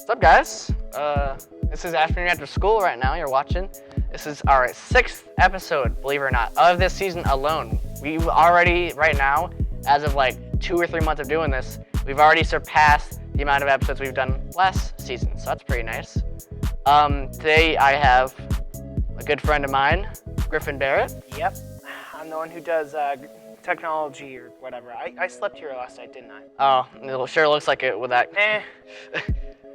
What's up, guys? This is Afternoon After School right now. You're watching. This is our 6th episode, believe it or not, of this season alone. We've already, right now, as of like 2 or 3 months of doing this, we've already surpassed the amount of episodes we've done last season, so that's pretty nice. Today I have a good friend of mine, Griffin Barrett. Yep, I'm the one who does technology or whatever. I slept here last night, didn't I? Oh, it sure looks like it with that.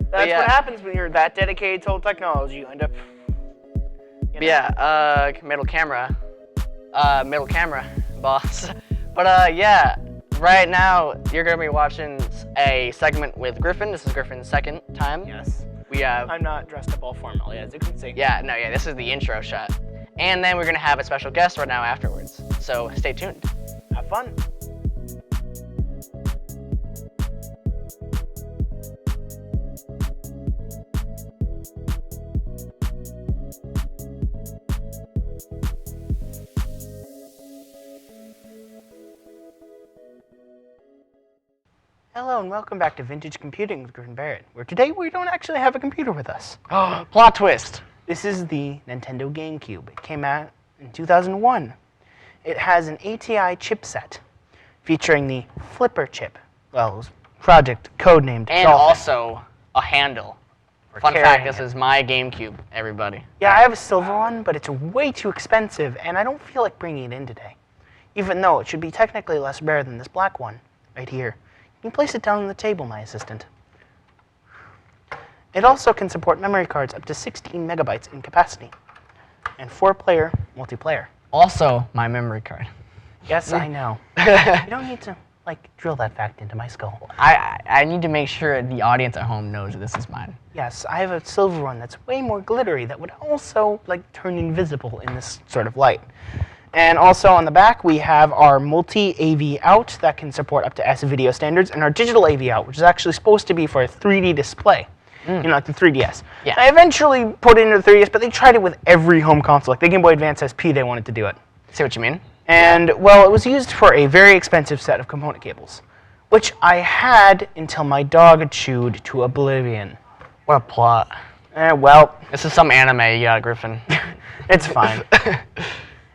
That's what happens when you're that dedicated to technology. You end up, middle camera boss. But yeah, right now you're gonna be watching a segment with Griffin. This is Griffin's second time. Yes. I'm not dressed up all formally, as you can see. Yeah, this is the intro shot. And then we're gonna have a special guest right now afterwards. So stay tuned. Have fun. Hello and welcome back to Vintage Computing with Griffin Barrett, where today we don't actually have a computer with us. Oh, plot twist. This is the Nintendo GameCube. It came out in 2001. It has an ATI chipset featuring the flipper chip. Well, it was project codenamed And Dolphin. also a handle. Fun fact, this is my GameCube, everybody. Yeah, I have a silver one, but it's way too expensive, and I don't feel like bringing it in today. Even though it should be technically less rare than this black one, right here. You can place it down on the table, my assistant. It also can support memory cards up to 16 megabytes in capacity, and 4-player multiplayer. Also, my memory card. Yes, I know. You don't need to, drill that fact into my skull. I need to make sure the audience at home knows this is mine. Yes, I have a silver one that's way more glittery that would also, turn invisible in this sort of light. And also on the back, we have our multi-AV out that can support up to S-video standards, and our digital AV out, which is actually supposed to be for a 3D display. Like the 3DS. Yeah. I eventually put it into the 3DS, but they tried it with every home console. Like the Game Boy Advance SP, they wanted to do it. See what you mean? And, well, it was used for a very expensive set of component cables, which I had until my dog chewed to oblivion. What a plot. Well. This is some anime, Griffin. It's fine.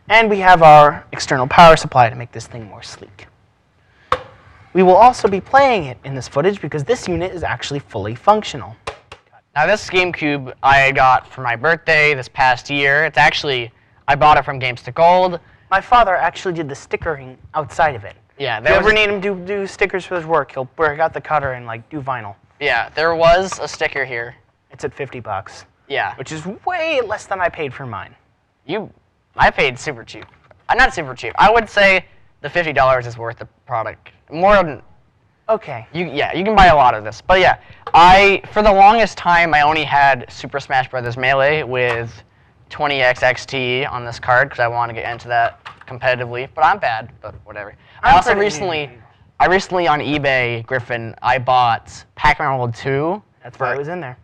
And we have our external power supply to make this thing more sleek. We will also be playing it in this footage because this unit is actually fully functional. Now this GameCube I got for my birthday this past year. It's actually, I bought it from Games to Gold. My father actually did the stickering outside of it. Yeah. If you ever need him to do stickers for his work, he'll break out the cutter and do vinyl. Yeah, there was a sticker here. It's at $50. Yeah. Which is way less than I paid for mine. I paid super cheap. Not super cheap. I would say the $50 is worth the product. More than. Okay. You can buy a lot of this. But yeah, for the longest time, I only had Super Smash Bros. Melee with 20x XT on this card because I want to get into that competitively. But I'm bad, but whatever. I recently on eBay, Griffin, I bought Pac-Man World 2. That's why it was in there.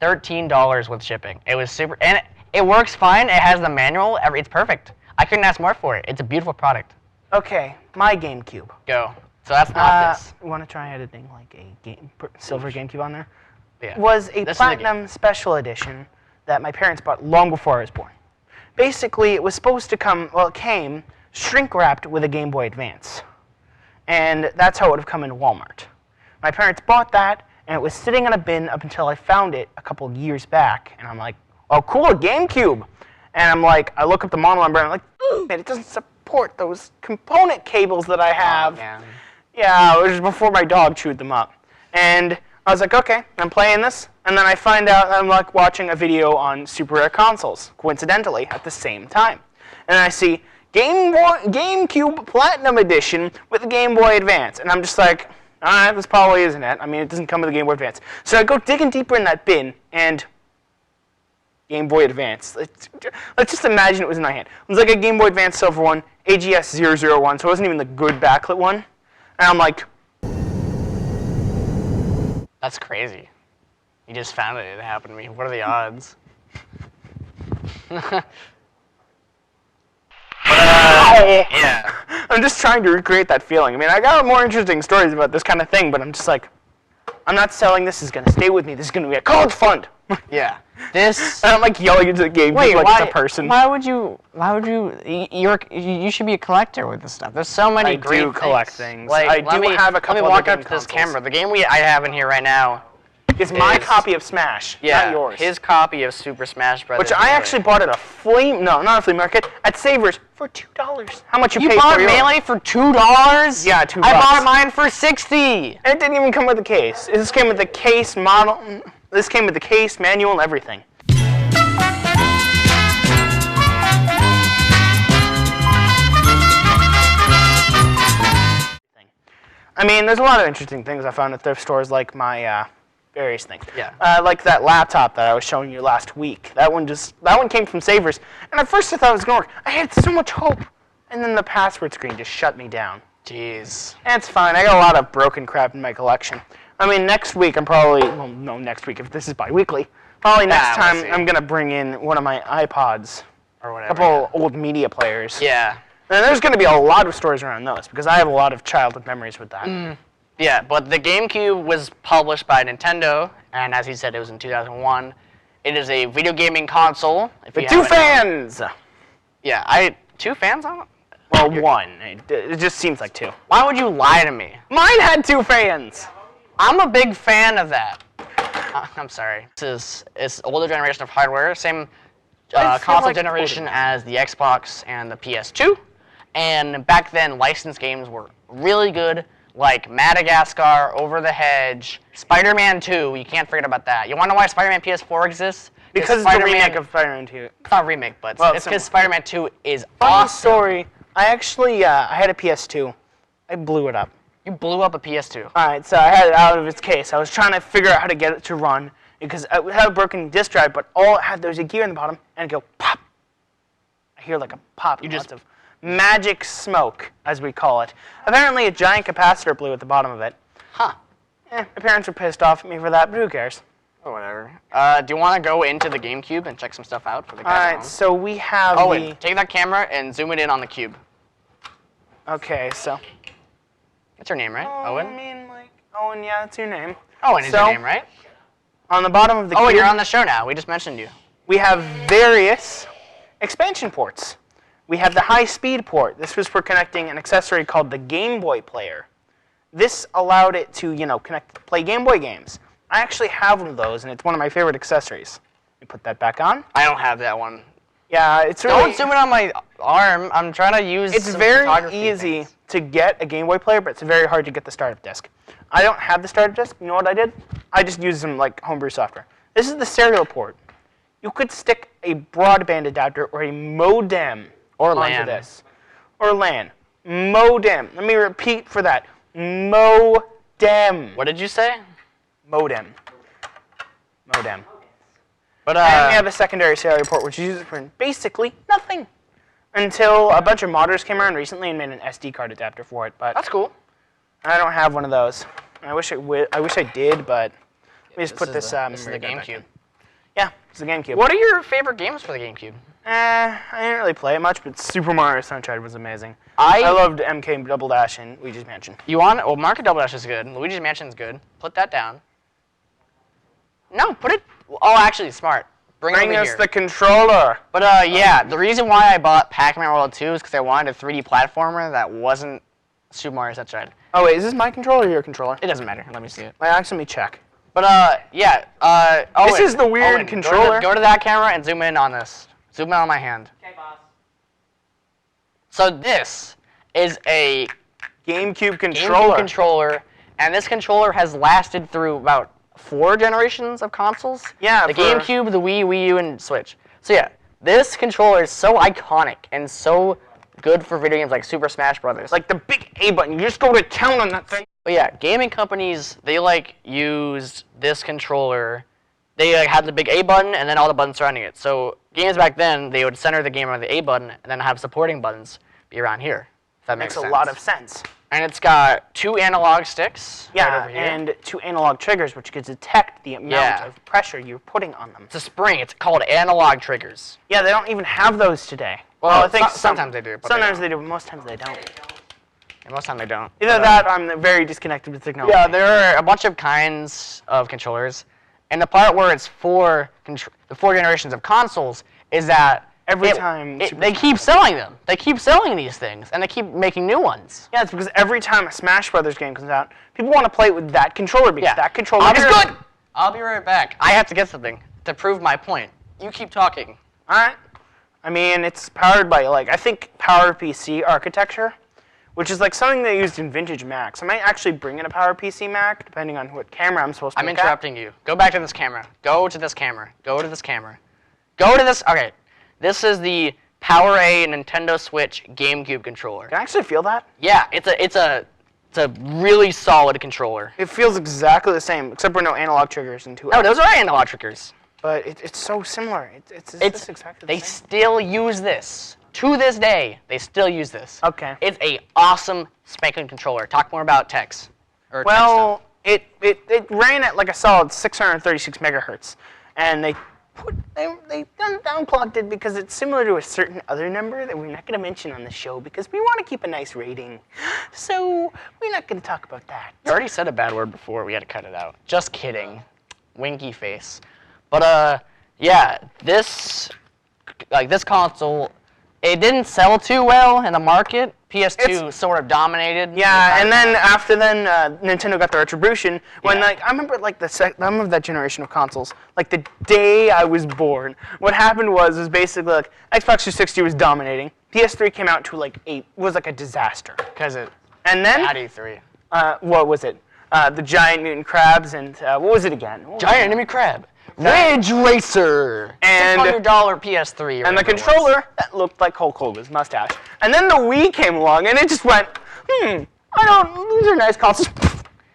$13 with shipping. It was super, and it works fine. It has the manual. It's perfect. I couldn't ask more for it. It's a beautiful product. Okay, my GameCube. Go. So that's not this. You want to try editing a silver GameCube on there? Yeah. Was a Platinum Special Edition that my parents bought long before I was born. basically it was supposed to come, well, it came shrink wrapped with a Game Boy Advance. And that's how it would have come into Walmart. My parents bought that, and it was sitting in a bin up until I found it a couple of years back. And I'm like, oh, cool, a GameCube. And I'm like, I look up the model number, and I'm like, man, it doesn't support those component cables that I have. Oh, yeah, it was before my dog chewed them up. And I was like, okay, I'm playing this. And then I find out I'm like watching a video on Super Rare Consoles, coincidentally, at the same time. And I see GameCube Platinum Edition with the Game Boy Advance. And I'm just like, all right, this probably isn't it. I mean, it doesn't come with the Game Boy Advance. So I go digging deeper in that bin, and Game Boy Advance. Let's just imagine it was in my hand. It was like a Game Boy Advance Silver one, AGS-001, so it wasn't even the good backlit one. And I'm like, that's crazy. You just found it. It happened to me. What are the odds? Yeah. I'm just trying to recreate that feeling. I mean, I got more interesting stories about this kind of thing, but I'm just like, I'm not selling this. Is going to stay with me. This is going to be a college fund. Yeah. This. And I'm like yelling into the game like it's a person. Why would you? You should be a collector with this stuff. There's so many great things. I do collect things. Like, I do have a couple Let me walk other up to game this consoles. camera. The game I have in here right now is my copy of Smash, not yours. His copy of Super Smash Bros. Which I actually bought at a not a flea market, at Savers for $2. How much you paid for bought yours? Melee for $2? Yeah, $2. I bought mine for $60. And it didn't even come with the case. This came with the case model. This came with the case, manual, and everything. I mean, there's a lot of interesting things I found at thrift stores, like my various things. Yeah. Like that laptop that I was showing you last week. That one came from Savers, and at first I thought it was gonna work. I had so much hope, and then the password screen just shut me down. Jeez. And it's fine. I got a lot of broken crap in my collection. I mean, next week I'm probably, well, no, next week if this is bi-weekly. Probably next time I'm gonna bring in one of my iPods or whatever. A couple old media players. Yeah. And there's going to be a lot of stories around those, because I have a lot of childhood memories with that. Yeah, but the GameCube was published by Nintendo, and as he said, it was in 2001. It is a video gaming console. With 2 fans! Yeah, 2 fans on it? Well, 1. It just seems like 2. Why would you lie to me? Mine had 2 fans! I'm a big fan of that. I'm sorry. It's older generation of hardware, same console generation as the Xbox and the PS2. And back then, licensed games were really good, like Madagascar, Over the Hedge, Spider-Man 2. You can't forget about that. You want to know why Spider-Man PS4 exists? Because it's a remake of Spider-Man 2. It's not a remake, but it's because Spider-Man 2 is Funny awesome. story. I actually, I had a PS2. I blew it up. You blew up a PS2. All right, so I had it out of its case. I was trying to figure out how to get it to run, because I had a broken disk drive, but all it had, there was a gear in the bottom, and it'd go pop. I hear like a pop. Lots of magic smoke, as we call it. Apparently, a giant capacitor blew at the bottom of it. Huh. My parents were pissed off at me for that, but who cares? Or whatever. Do you want to go into the GameCube and check some stuff out for the guys at home? So we have Owen, take that camera and zoom it in on the cube. Okay, so. That's your name, right? Oh, Owen? I mean, like, Owen, yeah, that's your name. Owen is your name, right? On the bottom of the cube. Oh, you're on the show now. We just mentioned you. We have various expansion ports. We have the high-speed port. This was for connecting an accessory called the Game Boy Player. This allowed it to, play Game Boy games. I actually have one of those, and it's one of my favorite accessories. Let me put that back on. I don't have that one. Yeah, it's really... Don't zoom it on my arm. I'm trying to use It's very easy to get a Game Boy Player, but it's very hard to get the startup disc. I don't have the startup disc. You know what I did? I just used some, homebrew software. This is the serial port. You could stick a broadband adapter or a modem onto this. Or LAN. Modem. Let me repeat for that. Modem. What did you say? Modem. Modem. But and we have a secondary serial port, which is used for basically nothing. Until a bunch of modders came around recently and made an SD card adapter for it. But that's cool. I don't have one of those. I wish I did, but let me just put this. This is the GameCube. Yeah, it's the GameCube. What are your favorite games for the GameCube? I didn't really play it much, but Super Mario Sunshine was amazing. I loved MK Double Dash and Luigi's Mansion. Well, Mario Double Dash is good. Luigi's Mansion is good. Put that down. No, put it. Oh, actually, smart. Bring us here. the controller. But yeah, the reason why I bought Pac-Man World 2 is because I wanted a 3D platformer that wasn't Super Mario Sunshine. Oh wait, is this my controller or your controller? It doesn't matter. Let me see it. Let me check. But yeah. This is the weird controller. Go to that camera and zoom in on this. Zoom in on my hand. Okay, boss. So this is a GameCube controller. And this controller has lasted through about 4 generations of consoles. Yeah, the GameCube, the Wii, Wii U, and Switch. So yeah, this controller is so iconic and so good for video games like Super Smash Brothers. Like the big A button, you just go to town on that thing. But yeah, gaming companies, they like used this controller. They like had the big A button and then all the buttons surrounding it. So games back then, they would center the game on the A button and then have supporting buttons be around here. If that makes sense. Makes a lot of sense. And it's got 2 analog sticks. Yeah, right over here. and 2 analog triggers, which can detect the amount of pressure you're putting on them. It's a spring. It's called analog triggers. Yeah, they don't even have those today. Well, I think sometimes they do. But sometimes they do, but most times they don't. And most times they don't. Either that, or I'm very disconnected with technology. Yeah, there are a bunch of kinds of controllers, and the part where it's the 4 generations of consoles is that every time they keep selling them. They keep selling these things, and they keep making new ones. Yeah, it's because every time a Smash Brothers game comes out, people want to play it with that controller because that controller is good. I'll be right back. I have to get something to prove my point. You keep talking. All right. I mean, it's powered by, I think PowerPC architecture, which is something they used in vintage Macs. I might actually bring in a PowerPC Mac, depending on what camera I'm supposed to look at. I'm interrupting you. Go back to this camera. Go to this camera. Go to this camera. Go to this. Okay. This is the PowerA Nintendo Switch GameCube controller. Can I actually feel that? Yeah, it's a really solid controller. It feels exactly the same, except for no analog triggers and 2. No, those are analog triggers. But it's so similar. It's exactly the They same. still use this. To this day, they still use this. Okay. It's a awesome spanking controller. Talk more about techs. Well, it ran at a solid 636 megahertz, and they downplugged it because it's similar to a certain other number that we're not going to mention on the show because we want to keep a nice rating. So we're not going to talk about that. You already said a bad word before. We had to cut it out. Just kidding. Winky face. But yeah, this console, it didn't sell too well in the market. PS2 sort of dominated. Yeah, and then after Nintendo got the retribution. When I remember some of that generation of consoles, the day I was born, what happened was basically Xbox 360 was dominating. PS3 came out to was a disaster. Because it. And then At E3. What was it? The giant mutant crabs and what was it again? Giant enemy crab. Ridge Racer. And $600 PS3. And the controller that looked like Hulk Hogan's mustache. And then the Wii came along, and it just went, these are nice consoles.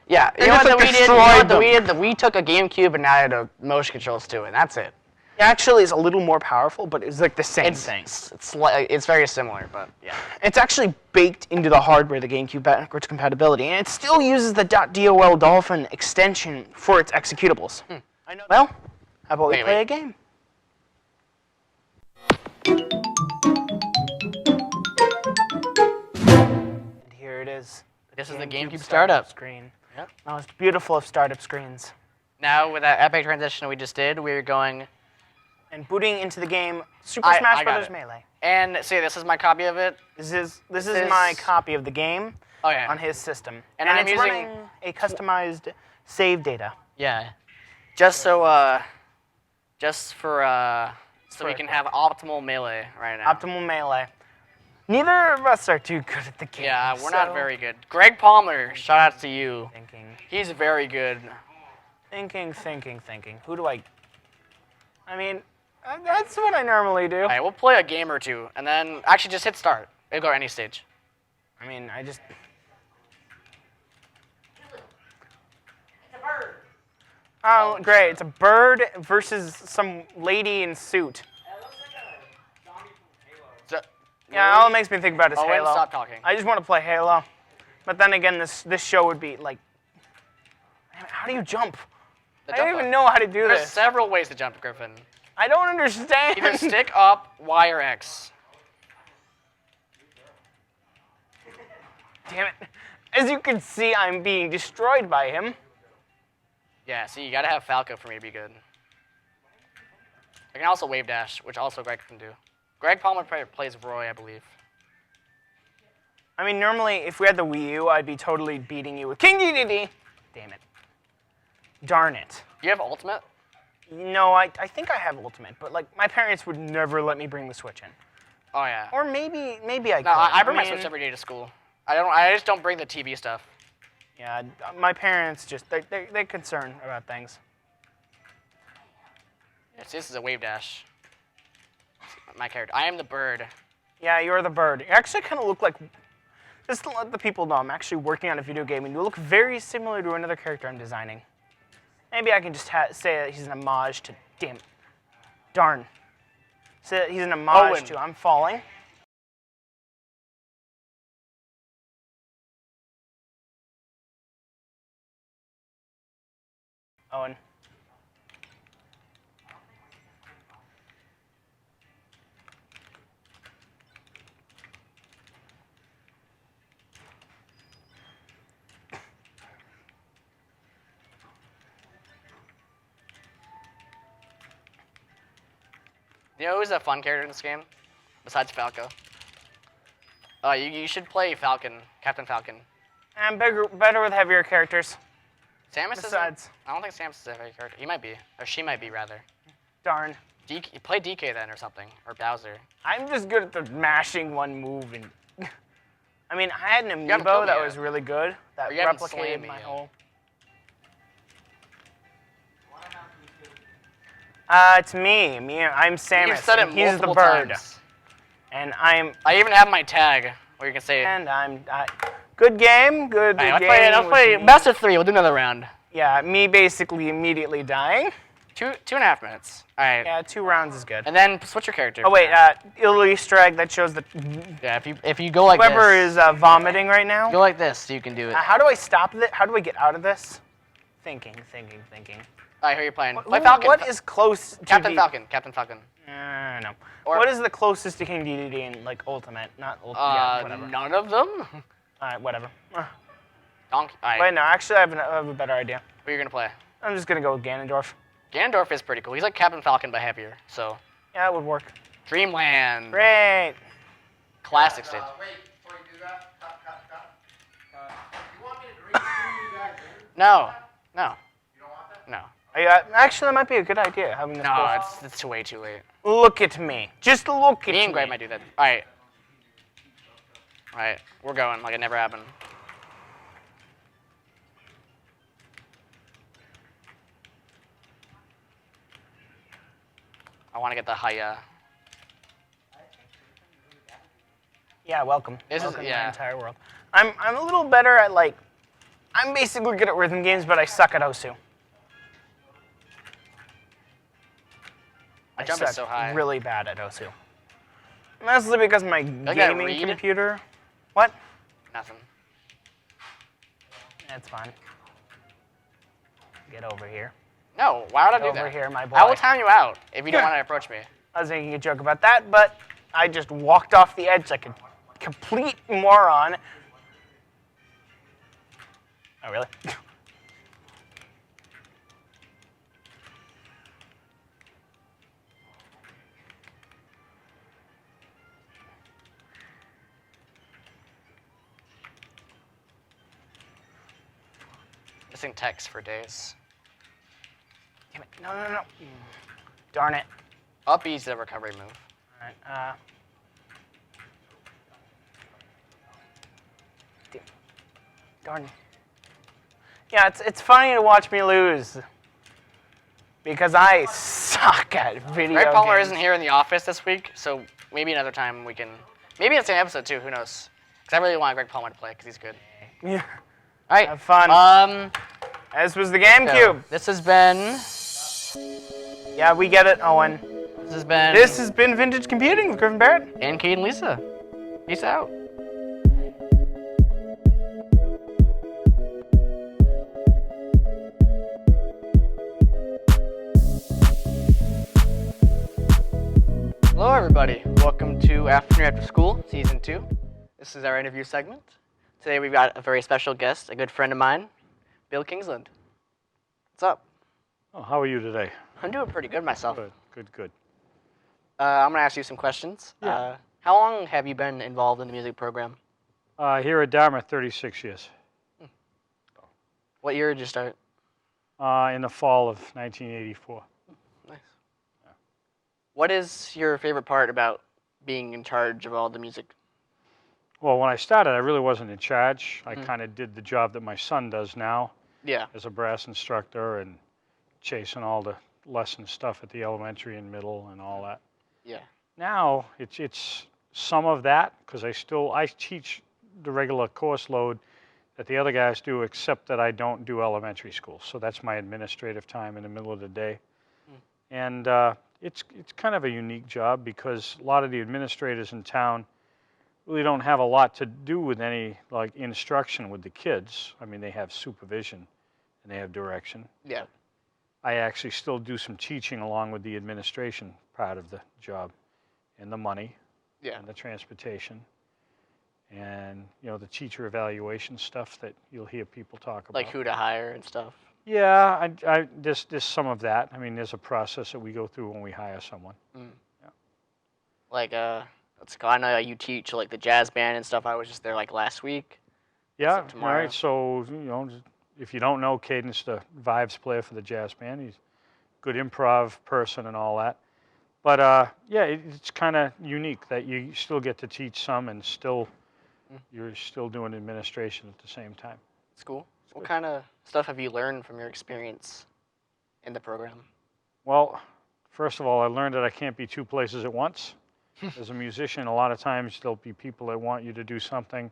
Yeah, you know what the Wii did? You know what the Wii did? The Wii took a GameCube and added a motion controls to it, and that's it. It actually is a little more powerful, but it's the same thing. It's very similar, but yeah. It's actually baked into the hardware, the GameCube backwards compatibility, and it still uses the .dol Dolphin extension for its executables. I know. Well, how about we play a game? And here it is. This is the GameCube startup screen. Yep. Most beautiful of startup screens. Now, with that epic transition we just did, we're going... And booting into the game Super Smash Bros. Melee. And see, this is my copy of it. This is my copy of the game on his system. And I'm it's running a customized save data. Yeah. Just so we can have optimal melee right now. Optimal melee. Neither of us are too good at the game. Yeah, we're not very good. Greg Palmer, shout out to you. Thinking. He's very good. Thinking. Who do I mean, that's what I normally do. All right, we'll play a game or two, and then actually just hit start. It'll go to any stage. I mean, It's a bird. Oh, great. It's a bird versus some lady in suit. It looks like a zombie from Halo. So, Yeah, all it makes me think about is Owen, Halo. stop talking. I just want to play Halo. But then again, this show would be like... How do you jump? I don't even know how to do There's this. several ways to jump, Griffin. I don't understand. Either stick up, Y, or X. Damn it. As you can see, I'm being destroyed by him. Yeah, see, you gotta have Falco for me to be good. I can also wave dash, which also Greg can do. Greg Palmer plays Roy, I believe. I mean, normally, if we had the Wii U, I'd be totally beating you with King DDD. Damn it. Darn it. Do you have ultimate? No, I think I have Ultimate, but like my parents would never let me bring the Switch in. Oh yeah. Or maybe I could. No, I bring my Switch every day to school. I just don't bring the TV stuff. Yeah, my parents just they're concerned about things. Yes, this is a wave dash. My character. I am the bird. Yeah, you're the bird. You actually kind of look like. Just to let the people know, I'm actually working on a video game, and you look very similar to another character I'm designing. Maybe I can just say that he's an homage to. Damn. Darn. Say that he's an homage to. I'm falling. Owen. You know who's a fun character in this game? Besides Falco. You should play Falcon, Captain Falcon. I'm better with heavier characters. Samus Besides. isn't? I don't think Samus is a heavy character. He might be. Or she might be, rather. Darn. Play DK then or something. Or Bowser. I'm just good at the mashing one move. And I mean, I had an haven't killed amiibo me that yet. was really good. That Or you haven't replicated slammed me my yet. whole. It's me. I'm Samus. You've said it and he's the multiple bird. times. And I'm. I even have my tag where you can say. And I'm. Good game. Good Alright, game. let's play with me. best of 3. We'll do another round. Yeah, me basically immediately dying. 2.5 minutes. All right. Yeah, 2 rounds is good. And then switch your character. Oh wait, little Easter egg that shows that Yeah, if you go like whoever this. is vomiting right now. Go like this, so you can do it. How do I stop it? How do I get out of this? Thinking. All right, who are you playing? Play Falcon. What is close to Captain Falcon? Captain Falcon. No. Or- What is the closest to King DDD in like Ultimate? Not Ultimate. Yeah, whatever. None of them. All right, whatever. Donkey. All right. Wait, no. Actually, I have a better idea. Who are you gonna play? I'm just gonna go with Ganondorf. Ganondorf is pretty cool. He's like Captain Falcon but heavier. So. Yeah, it would work. Dreamland. Great. Classic stage. Wait, before you do that, cut. You want me to green screen you guys in? No. You don't want that? No. Actually, that might be a good idea. Having this. No, it's way too late. Look at me. Just look at me. Me and Greg might do that. All right. All right, we're going like it never happened. I want to get the Haya. Yeah, welcome. This is- welcome to yeah. the entire world. I'm a little better at like. I'm basically good at rhythm games, but I suck at Osu. My jump is suck so high. Really bad at Osu. Mostly because my I gaming read? computer. What? Nothing. That's fine. Get over here. No, why would I do Over that? here, my boy. I will time you out if you don't want to approach me. I was making a joke about that, but I just walked off the edge like a complete moron. Oh, really? Missing text for days. Damn it. No. Darn it. Up B's the recovery move. All right. Darn. Yeah, it's funny to watch me lose. Because I suck at video Greg Palmer games. isn't here in the office this week, so maybe another time we can. Maybe it's an episode too. Who knows? Because I really want Greg Palmer to play because he's good. Yeah. All right. Have fun. This was the GameCube. This has been. Yeah, we get it, Owen. This Has been Vintage Computing with Griffin Barrett. and Caden and Lisa. Peace out. Hello, everybody. Welcome to Afternoon After School, Season 2. This is our interview segment. Today we've got a very special guest, a good friend of mine, Bill Kingsland. What's up? Oh, how are you today? I'm doing pretty good myself. Good. I'm gonna ask you some questions. Yeah. How long have you been involved in the music program? Here at Dartmouth, 36 years. What year did you start? In the fall of 1984. Nice. What is your favorite part about being in charge of all the music? Well, when I started, I really wasn't in charge. I kind of did the job that my son does now Yeah. as a brass instructor and chasing all the lesson stuff at the elementary and middle and all that. Yeah. Now it's some of that because I teach the regular course load that the other guys do, except that I don't do elementary school. So that's my administrative time in the middle of the day. And it's kind of a unique job because a lot of the administrators in town really don't have a lot to do with any like instruction with the kids. I mean, they have supervision and they have direction. Yeah. I actually still do some teaching along with the administration part of the job and the money Yeah. and the transportation and, you know, the teacher evaluation stuff that you'll hear people talk about. Like who to hire and stuff. Yeah, there's some of that. I mean, there's a process that we go through when we hire someone. Yeah. Like let's go. I know you teach like the jazz band and stuff. I was just there like last week. Yeah, all tomorrow. right. So, you know, if you don't know, Caden's the vibes player for the jazz band. He's a good improv person and all that. But yeah, it's kind of unique that you still get to teach some and still you're still doing administration at the same time. It's cool. What kind of stuff have you learned from your experience in the program? Well, first of all, I learned that I can't be two places at once. As a musician, a lot of times there'll be people that want you to do something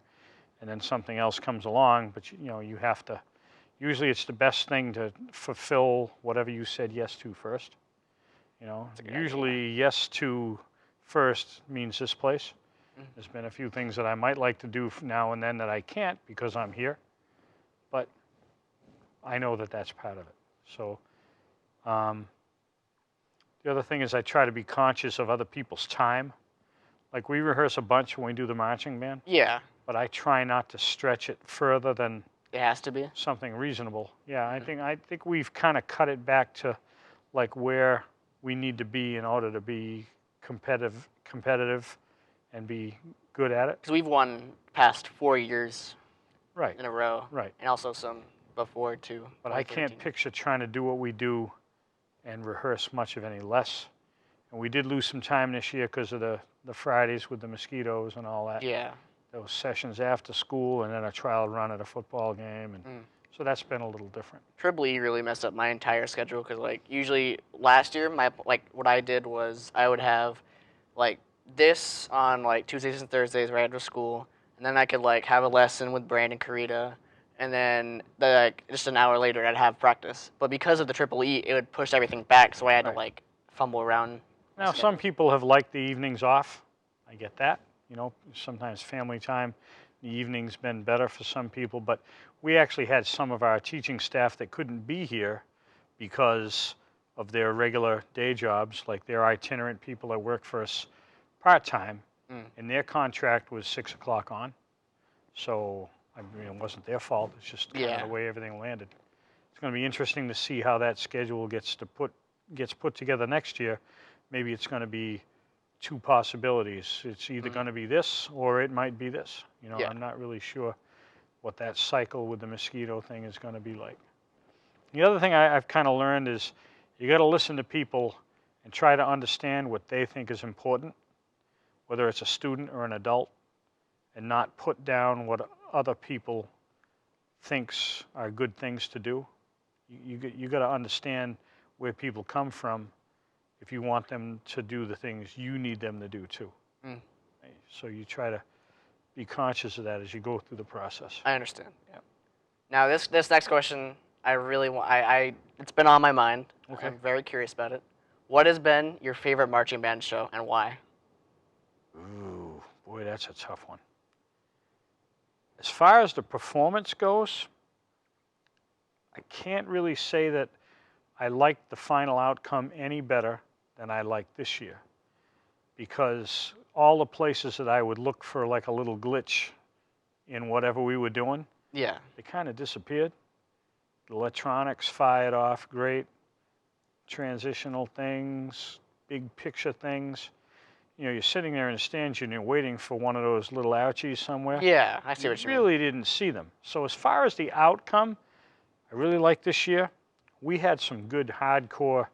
and then something else comes along, but you know, you have to, usually it's the best thing to fulfill whatever you said yes to first. You know, usually yes to first means this place. There's been a few things that I might like to do now and then that I can't because I'm here, but I know that that's part of it. So the other thing is I try to be conscious of other people's time. Like we rehearse a bunch when we do the marching band, Yeah. but I try not to stretch it further than It has to be. something reasonable. Yeah, I think we've kind of cut it back to like where we need to be in order to be competitive and be good at it. Because we've won past 4 years Right, in a row. right. And also some before too. But I can't 2013. picture trying to do what we do and rehearse much of any less. And we did lose some time this year because of the Fridays with the mosquitoes and all that. Yeah. Those sessions after school and then a trial run at a football game. And so that's been a little different. Triple E really messed up my entire schedule because like usually last year what I did was I would have like this on like Tuesdays and Thursdays right after school, and then I could like have a lesson with Brandon Carita, and then like just an hour later I'd have practice. But because of the Triple E, it would push everything back, so I had to like fumble around. Now, some people have liked the evenings off. I get that. You know, sometimes family time, the evening's been better for some people, but we actually had some of our teaching staff that couldn't be here because of their regular day jobs, like they're itinerant people that work for us part-time, and their contract was 6 o'clock on. So, I mean, it wasn't their fault. It's just kind of the way everything landed. It's going to be interesting to see how that schedule gets put together next year. Maybe it's going to be two possibilities. It's either going to be this or it might be this. You know, I'm not really sure what that cycle with the mosquito thing is going to be like. The other thing I've kind of learned is you got to listen to people and try to understand what they think is important, whether it's a student or an adult, and not put down what other people thinks are good things to do. You got to understand where people come from if you want them to do the things you need them to do too. So you try to be conscious of that as you go through the process. I understand. Yeah. Now this next question, I really want. It's been on my mind. Okay. I'm very curious about it. What has been your favorite marching band show and why? Ooh, boy, that's a tough one. As far as the performance goes, I can't really say that I liked the final outcome any better than I liked this year, because all the places that I would look for like a little glitch in whatever we were doing, Yeah. they kind of disappeared. The electronics fired off great, transitional things, big picture things. You know, you're sitting there in the stands and you're waiting for one of those little Archies somewhere. Yeah, I see what you mean. Really didn't see them. So as far as the outcome, I really like this year. We had some good hardcore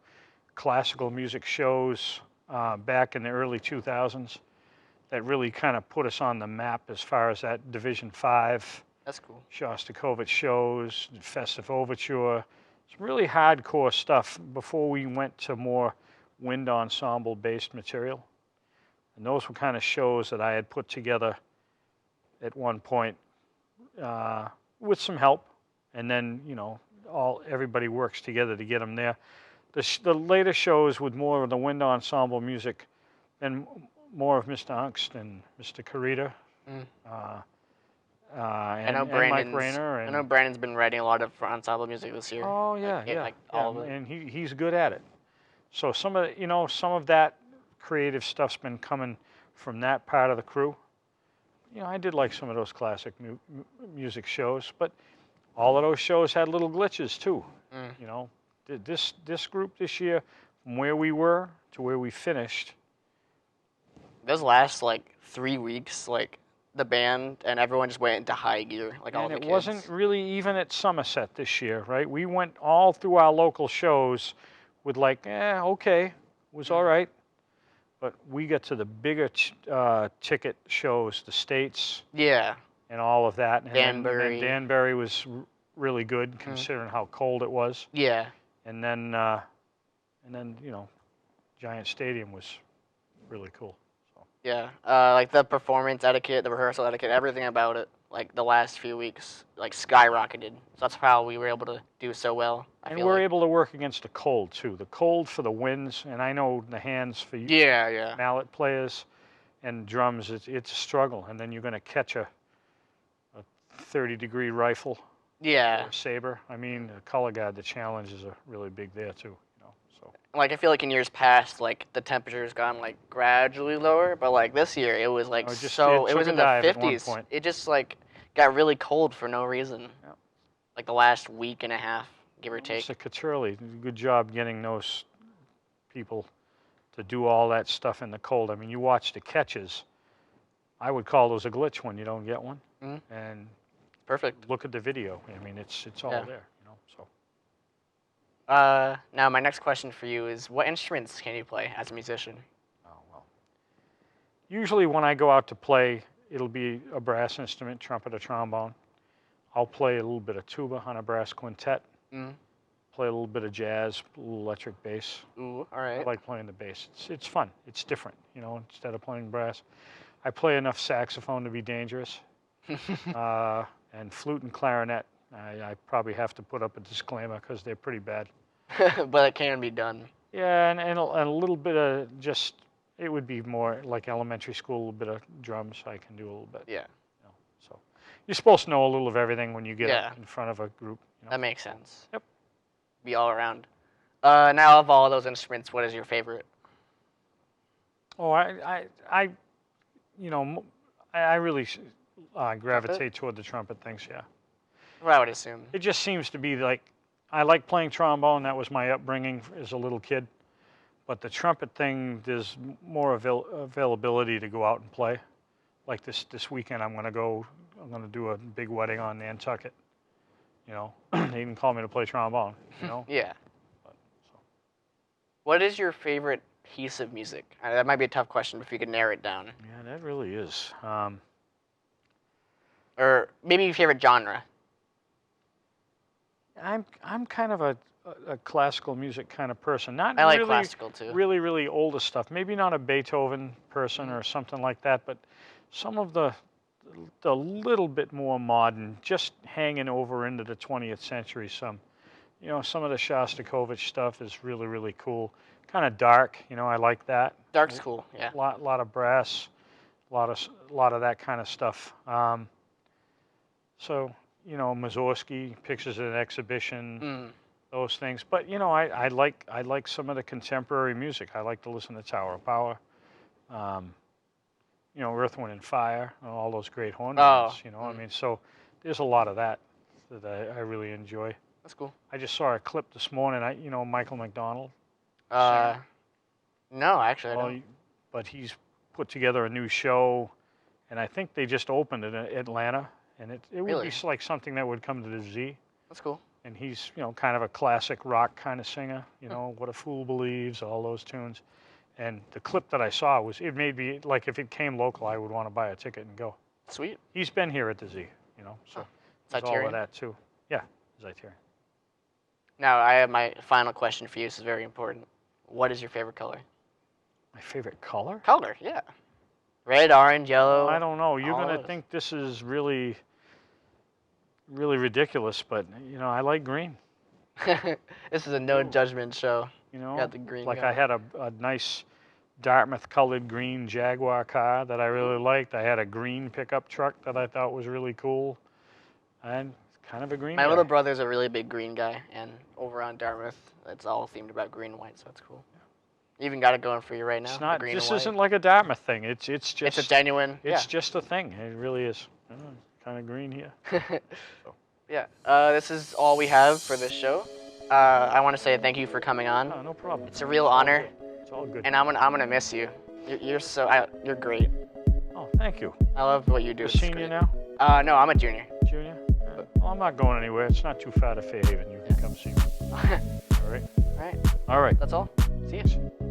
classical music shows back in the early 2000s that really kind of put us on the map as far as that Division 5 That's cool. Shostakovich shows, Festive Overture, some really hardcore stuff before we went to more wind ensemble based material. And those were kind of shows that I had put together at one point with some help. And then, you know, everybody works together to get them there. The later shows with more of the wind ensemble music and more of Mr. Ungst and Mr. Carita. I know and Mike Rayner. I know Brandon's been writing a lot of ensemble music this year. Oh yeah, Like, yeah, like all of it. and he's good at it. So some of that creative stuff's been coming from that part of the crew. You know, I did like some of those classic music shows, but all of those shows had little glitches too. You know, this group this year, from where we were to where we finished. Those last like 3 weeks, like the band and everyone just went into high gear, like all And the it kids. wasn't really even at Somerset this year, right? We went all through our local shows with like, okay, was all right. But we got to the bigger ticket shows, the States Yeah. and all of that. And Danbury. then Danbury was really good considering how cold it was. Yeah. And then you know, Giant Stadium was really cool. So. Yeah. Like the performance etiquette, the rehearsal etiquette, everything about it, like the last few weeks, like skyrocketed. So that's how we were able to do so well. And we're able to work against the cold too. The cold for the winds, and I know the hands for Yeah. mallet players and drums, it's a struggle. And then you're going to catch a 30-degree rifle Yeah. or a saber. I mean, the color guard, the challenges are really big there too. You know, so. Like I feel like in years past, like the temperature's gone like gradually lower, but like this year it was like Oh, it just- so it it was took in a the dive at one 50s. point. It just like got really cold for no reason. Yeah. Like the last week and a half, give or take. Mr. Caturli, good job getting those people to do all that stuff in the cold. I mean, you watch the catches. I would call those a glitch when you don't get one. And Perfect. look at the video. I mean, it's all Yeah. there. You know, so. Now my next question for you is, what instruments can you play as a musician? Oh well. Usually when I go out to play, it'll be a brass instrument, trumpet or trombone. I'll play a little bit of tuba on a brass quintet. Play a little bit of jazz, a little electric bass. Ooh, all right. I like playing the bass. It's fun. It's different, you know, instead of playing brass. I play enough saxophone to be dangerous. And flute and clarinet, I probably have to put up a disclaimer because they're pretty bad. But it can be done. Yeah, and a little bit of just, it would be more like elementary school, a little bit of drums I can do a little bit. Yeah. You know, so you're supposed to know a little of everything when you get Yeah. up in front of a group. You know? That makes sense. Yep. Be all around. Now of all those instruments, what is your favorite? Oh, I you know, I really gravitate toward the trumpet things, yeah. What I would assume. It just seems to be like, I like playing trombone. That was my upbringing as a little kid. But the trumpet thing, there's more availability to go out and play. Like this weekend, I'm going to do a big wedding on Nantucket. You know, they even call me to play trombone, you know. Yeah. But, so. What is your favorite piece of music? That might be a tough question, but if you could narrow it down. Yeah, that really is. Or maybe your favorite genre. I'm kind of a classical music kind of person. Not I like really, classical too. really older stuff. Maybe not a Beethoven person or something like that, but some of the little bit more modern, just hanging over into the 20th century. Some of the Shostakovich stuff is really cool. Kind of dark, you know. I like that. Dark's cool. Yeah. Lot of brass, a lot of that kind of stuff. So, you know, Mussorgsky, Pictures at an Exhibition, those things. But you know, I like some of the contemporary music. I like to listen to Tower of Power. You know, Earth, Wind and Fire, and all those great horn bands. You know, I mean, so there's a lot of that I really enjoy. That's cool. I just saw a clip this morning. Michael McDonald. Yeah. No, actually, I Well, don't. but he's put together a new show, and I think they just opened it in Atlanta, and it would Really? be like something that would come to the Z. That's cool. And he's, kind of a classic rock kind of singer, What a Fool Believes, all those tunes. And the clip that I saw it made me, like, if it came local, I would want to buy a ticket and go. Sweet. He's been here at the Z, so there's all Zeitarian? of that too. Yeah, Zeitarian. Now, I have my final question for you. This is very important. What is your favorite color? My favorite color? Color, yeah. Red, orange, yellow. I don't know. You're all going to those. think this is really, really ridiculous, but, I like green. This is a no judgment show. You know, Got the green like going. I had a nice Dartmouth colored green Jaguar car that I really liked. I had a green pickup truck that I thought was really cool. And kind of a green My guy. little brother's a really big green guy, and over on Dartmouth, it's all themed about green and white, so it's cool. You even got it going for you right now. It's the not. green This and white. isn't like a Dartmouth thing. It's just. It's a genuine. It's just a thing. It really is. Kind of green here. Yeah. This is all we have for this show. I want to say thank you for coming on. No problem. It's a real honor, It's all good. and I'm gonna miss you. You're great. Oh, thank you. I love what you do. You're a It's senior great. now? No, I'm a junior. Junior? Well, I'm not going anywhere. It's not too far to Fairhaven. You can come see me. All right. All right. All right. That's all. See you.